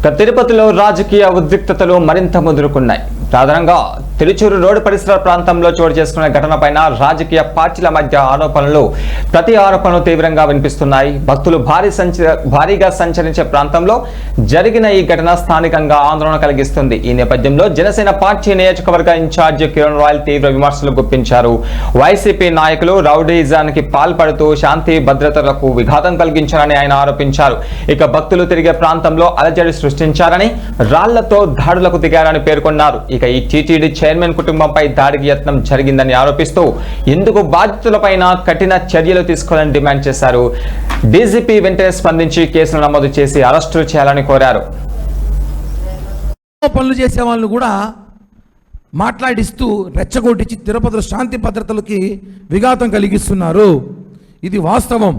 తిరుపతిలో రాజకీయ ఉద్రిక్తతలు మరింత ముదురుకున్నాయి. ప్రధానంగా తిరుచూరు రోడ్డు పరిసర ప్రాంతంలో చోటు చేసుకున్న ఘటనపైన రాజకీయ పార్టీల మధ్య ఆరోపణలు ప్రతి ఆరోపణలు తీవ్రంగా వినిపిస్తున్నాయి. భక్తులు భారీగా సంచరించే ప్రాంతంలో జరిగిన ఈ ఘటన స్థానికంగా ఆందోళన కలిగిస్తుంది. ఈ నేపథ్యంలో జనసేన పార్టీ నియోజకవర్గ ఇన్ఛార్జి కిరణ్ రాయల్ తీవ్ర విమర్శలు గుప్పించారు. వైసీపీ నాయకులు రౌడీజానికి పాల్పడుతూ శాంతి భద్రతలకు విఘాతం కలిగించారని ఆయన ఆరోపించారు. ఇక భక్తులు తిరిగే ప్రాంతంలో అలజడి సృష్టించారని, రాళ్లతో దాడులకు దిగారని పేర్కొన్నారు. ఇక ఈ టీటీడీ చైర్మన్ కుటుంబంపై దాడికి యత్నం జరిగిందని ఆరోపిస్తూ ఇందుకు బాధితులపైన కఠిన చర్యలు తీసుకోవాలని డిమాండ్ చేశారు. డీజీపీ వెంటనే స్పందించి కేసులు నమోదు చేసి అరెస్టులు చేయాలని కోరారు. పనులు చేసే వాళ్ళను కూడా మాట్లాడిస్తూ రెచ్చగొట్టించి తిరుపతిలో శాంతి భద్రతలకి విఘాతం కలిగిస్తున్నారు. ఇది వాస్తవం.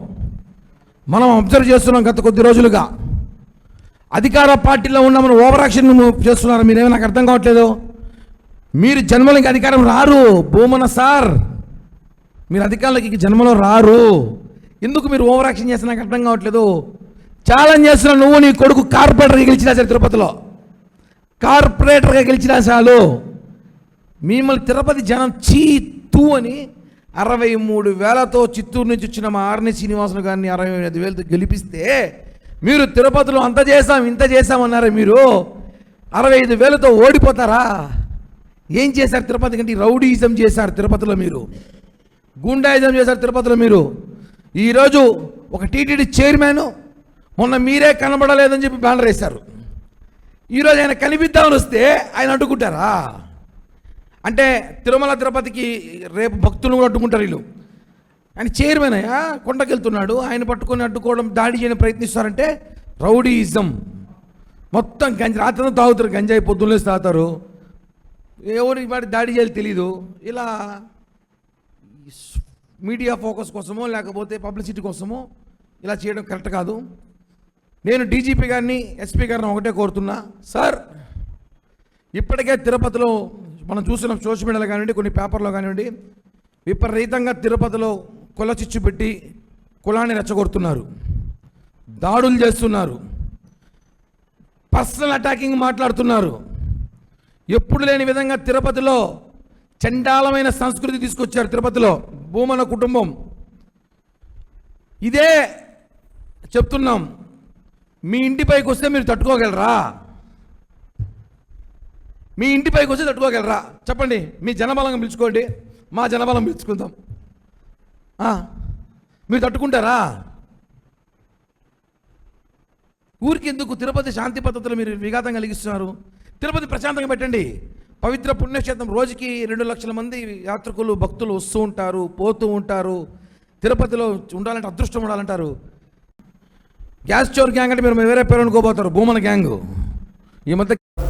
మనం అబ్జర్వ్ చేస్తున్నాం గత కొద్ది రోజులుగా. అధికార పార్టీలో ఉన్న మనం ఓవర్ యాక్షన్ చేస్తున్నారు. మీరేమో నాకు అర్థం కావట్లేదు. మీరు జన్మలకి అధికారం రారు భూమన సార్, మీరు అధికారులకి జన్మలో రారు. ఎందుకు మీరు ఓవర్ యాక్షన్ చేస్తే నాకు అర్థం కావట్లేదు. ఛాలెంజ్ చేస్తున్నా, నువ్వు నీ కొడుకు కార్పొరేటర్గా గెలిచినా సరే, తిరుపతిలో కార్పొరేటర్గా గెలిచినా చాలు, మిమ్మల్ని తిరుపతి జనం చీతూ అని 63,000తో చిత్తూరు నుంచి వచ్చిన మా ఆర్ని శ్రీనివాసులు గారిని 65,000తో గెలిపిస్తే మీరు తిరుపతిలో అంత చేశాం ఇంత చేశామన్నారా? మీరు 65,000తో ఓడిపోతారా? ఏం చేశారు తిరుపతి కంటే? రౌడీయిజం చేశారు తిరుపతిలో, మీరు గుండాయిజం చేశారు తిరుపతిలో. మీరు ఈరోజు ఒక టీటీడీ చైర్మన్ మొన్న మీరే కనబడలేదని చెప్పి బ్యానర్ వేశారు. ఈరోజు ఆయన కనిపిద్దామని వస్తే ఆయన అడ్డుకుంటారా? అంటే తిరుమల తిరుపతికి రేపు భక్తులు కూడా అడ్డుకుంటారు వీళ్ళు. ఆయన చైర్మన్ అయ్యా, కొండకెళ్తున్నాడు, ఆయన పట్టుకొని అడ్డుకోవడం, దాడి చేయడం ప్రయత్నిస్తారంటే రౌడీయిజం. మొత్తం రాత్రి తాగుతారు, గంజాయి పొద్దున్నేసి తాగుతారు, ఎవరికి వాడి దాడి చేయాలి తెలీదు. ఇలా మీడియా ఫోకస్ కోసమో లేకపోతే పబ్లిసిటీ కోసమో ఇలా చేయడం కరెక్ట్ కాదు. నేను డీజీపీ గారిని, ఎస్పీ గారిని ఒకటే కోరుతున్నా, సార్ ఇప్పటికే తిరుపతిలో మనం చూసిన సోషల్ మీడియాలో కానివ్వండి, కొన్ని పేపర్లో కానివ్వండి, విపరీతంగా తిరుపతిలో కుల చిచ్చు పెట్టి కులాన్ని రెచ్చగొడుతున్నారు, దాడులు చేస్తున్నారు, పర్సనల్ అటాకింగ్ మాట్లాడుతున్నారు. ఎప్పుడు లేని విధంగా తిరుపతిలో చండాలమైన సంస్కృతి తీసుకొచ్చారు. తిరుపతిలో భూమన కుటుంబం. ఇదే చెప్తున్నాం, మీ ఇంటిపైకి వస్తే మీరు తట్టుకోగలరా? మీ ఇంటిపైకి వస్తే తట్టుకోగలరా? చెప్పండి. మీ జనబలం పిలుచుకోండి, మా జనబలం పిలుచుకుందాం. మీరు తట్టుకుంటారా? ఊరికి ఎందుకు? తిరుపతి శాంతి పద్ధతులు మీరు విఘాతం కలిగిస్తున్నారు. తిరుపతి ప్రశాంతంగా పెట్టండి. పవిత్ర పుణ్యక్షేత్రం. రోజుకి 2 లక్షల మంది యాత్రికులు, భక్తులు వస్తూ ఉంటారు, పోతూ ఉంటారు. తిరుపతిలో ఉండాలంటే అదృష్టం ఉండాలంటారు. గ్యాస్ చోర్ గ్యాంగ్ అంటే మీరు వేరే పేరు అనుకోబోతారు, భూమన గ్యాంగ్. ఈ మధ్య